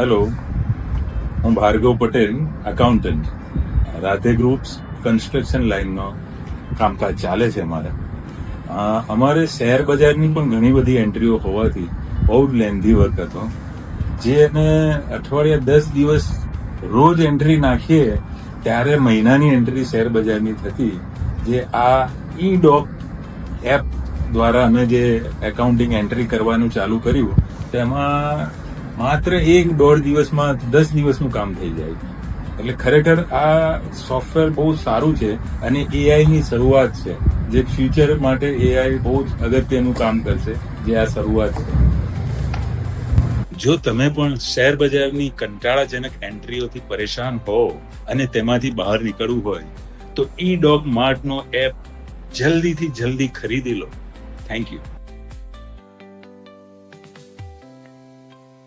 Hello, હું Bhargav Patel, accountant. Radhe groups construction લાઇનનો કામકાજ ચાલે છે અમારે શેર બજારની પણ ઘણી બધી એન્ટ્રીઓ હોવાથી બહુ જ લેન્ધી વર્ક હતો, જે અમે અઠવાડિયા 10 દિવસ રોજ એન્ટ્રી નાખીએ ત્યારે મહિનાની એન્ટ્રી શેર બજારની થતી. જે આ ઈ ડોક એપ દ્વારા અમે જે એકાઉન્ટિંગ એન્ટ્રી કરવાનું ચાલુ કર્યું તેમાં માત્ર 1-1.5 દિવસમાં 10 દિવસનું કામ થઈ જાય. એટલે ખરેખર આ સોફ્ટવેર બહુ સારું છે અને એઆઈ ની શરૂઆત છે, જે ફ્યુચર માટે એઆઈ બહુ જ અગત્યનું કામ કરશે, જે આ શરૂઆત છે. જો તમે પણ શેર બજારની કંટાળાજનક એન્ટ્રીઓથી પરેશાન હો અને તેમાંથી બહાર નીકળવું હોય તો ઈ ડોક માર્ટનો એપ જલ્દીથી જલ્દી ખરીદી લો. Thank you.